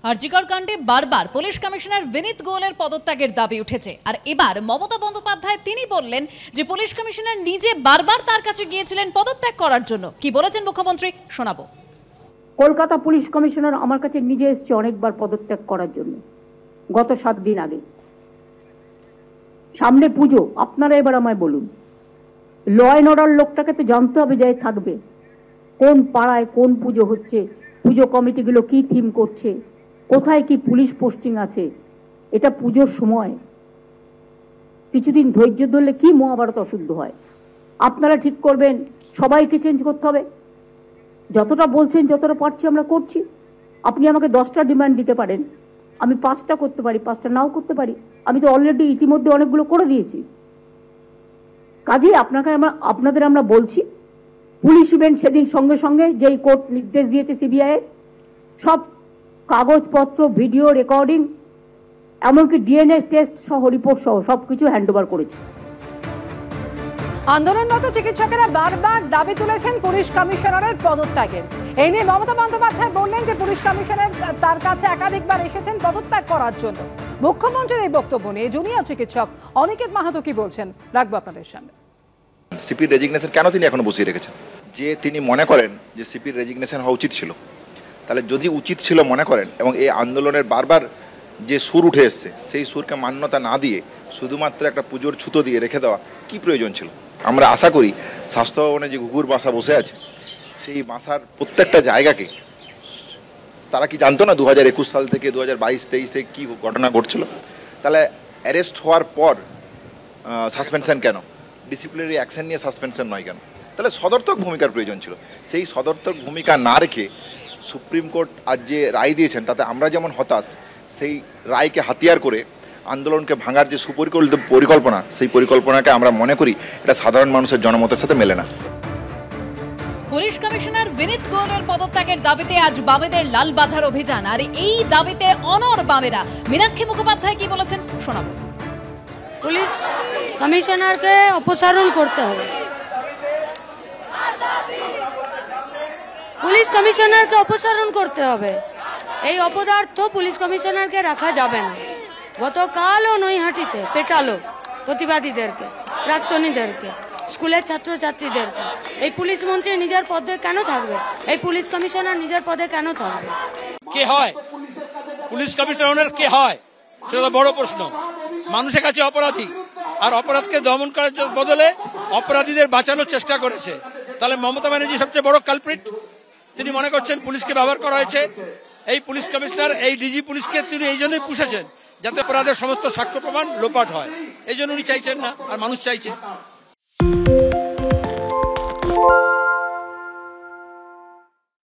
আরজিকর কাণ্ডে বারবার police commissioner বিনীত গোয়েলের পদত্যাগের দাবি উঠেছে। আর এবার মমতা বন্দ্যোপাধ্যায় তিনি বললেন যে পুলিশ কমিশনার নিজে বারবার তার কাছে গিয়েছিলেন পদত্যাগ করার জন্য। কি বলেছেন মুখ্যমন্ত্রী শোনাবো। কলকাতা পুলিশ কমিশনার আমার কাছে নিজে এসেছে অনেকবার পদত্যাগ করার জন্য, গত 7 দিন আগে। সামনে পুজো, আপনারা এবার আমায় বলুন, ল অ্যান্ড অর্ডার লোকটাকে তো জানতে হবে যে থাকবে কোন পাড়ায় কোন পুজো হচ্ছে, পুজো কমিটিগুলো কি থিম করছে, কোথায় কি পুলিশ পোস্টিং আছে। এটা পুজোর সময়, কিছুদিন ধৈর্য ধরলে কি মহাভারত অশুদ্ধ হয়। আপনারা ঠিক করবেন সবাইকে চেঞ্জ করতে হবে। যতটা বলছেন যতটা পারছি আমরা করছি। আপনি আমাকে 10টা ডিমান্ড দিতে পারেন, আমি 5টা করতে পারি, 5টা নাও করতে পারি। আমি তো অলরেডি ইতিমধ্যে অনেকগুলো করে দিয়েছি। কাজেই আপনাদের আমরা বলছি, পুলিশ ইভেন্ট সেদিন সঙ্গে সঙ্গে যেই কোর্ট নির্দেশ দিয়েছে সিবিআই, সব কাগজপত্র, ভিডিও রেকর্ডিং, এমনকি ডিএনএ টেস্ট সহ রিপোর্ট সহ সবকিছু হ্যান্ডওভার করেছে। আন্দোলনরত চিকিৎসকেরা বারবার দাবি তুলেছেন পুলিশ কমিশনারের পদত্যাগের। এই নিয়ে মমতা বন্দ্যোপাধ্যায় বললেন যে পুলিশ কমিশনার তার কাছে একাধিকবার এসেছেন পদত্যাগ করার জন্য। মুখ্যমন্ত্রীর এই বক্তব্য নিয়ে জুনিয়র চিকিৎসক অনিকেত মাহাতো কি বলছেন রাখবো আপনাদের সামনে। সিপির রেজিগনেশন কেন তিনি এখনো বসিয়ে রেখেছেন? যে তিনি মনে করেন যে সিপির রেজিগনেশন হওয়া উচিত ছিল, তাহলে যদি উচিত ছিল মনে করেন এবং এই আন্দোলনের বারবার যে সুর উঠে এসছে সেই সুরকে মান্যতা না দিয়ে শুধুমাত্র একটা পুজোর ছুতো দিয়ে রেখে দেওয়া কি প্রয়োজন ছিল? আমরা আশা করি স্বাস্থ্য ভবনে যে ঘুঘুর বাসা বসে আছে সেই বাসার প্রত্যেকটা জায়গাকে তারা কি জানতো না 2021 সাল থেকে 2022-23-এ কি ঘটনা ঘটছিল? তাহলে অ্যারেস্ট হওয়ার পর সাসপেনশন কেন? ডিসিপ্লিনারি অ্যাকশন নিয়ে সাসপেনশন নয় কেন? তাহলে সদর্থক ভূমিকার প্রয়োজন ছিল। সেই সদর্থক ভূমিকা না রেখে সুপ্রিম কোর্ট আজ যে রায় দিয়েছেন তাতে আমরা যেমন হতাশ, সেই রায়কে হাতিয়ার করে আন্দোলনকে ভাঙার যে সুপরিকল্পিত পরিকল্পনা, সেই পরিকল্পনাকে আমরা মনে করি এটা সাধারণ মানুষের জনমতের সাথে মেলে না। পুলিশ কমিশনার বিনীত গোয়েলের পদত্যাগের দাবিতে আজ বামেদের লালবাজার অভিযান। আর এই দাবিতে অনড় বামেরা। মীনাক্ষী মুখোপাধ্যায় কি বলেছেন শোনাবো। পুলিশ কমিশনারকে অপসারণ করতে হবে, পুলিশ কমিশনারকে অপসারণ করতে হবে। এই অপদার্থ পুলিশ কমিশনারকে রাখা যাবে না। গতকালও নৈহাটিতে পেটালো প্রতিবাদীদেরকে, প্রাক্তনীদেরকে, স্কুলের ছাত্রছাত্রীদেরকে। এই পুলিশ মন্ত্রী নিজের পদে কেন থাকবে? এই পুলিশ কমিশনার নিজের পদে কেন থাকবে? কে হয় পুলিশ কমিশনার? কে হয় সেটা বড় প্রশ্ন। মানুষের কাছে অপরাধী, আর অপরাধকে দমন করার বদলে অপরাধীদের বাঁচানোর চেষ্টা করেছে। তাহলে মমতা ব্যানার্জি সবচেয়ে বড় কালপ্রিট। তিনি মনে করছেন পুলিশকে ব্যবহার করা হয়েছে। এই পুলিশ কমিশনার, এই ডিজি পুলিশকে তিনি এই জন্যই পুষেছেন যাতে অপরাধের সমস্ত সাক্ষ্য প্রমাণ লোপাট হয়। এই জন্য উনি চাইছেন না, আর মানুষ চাইছে।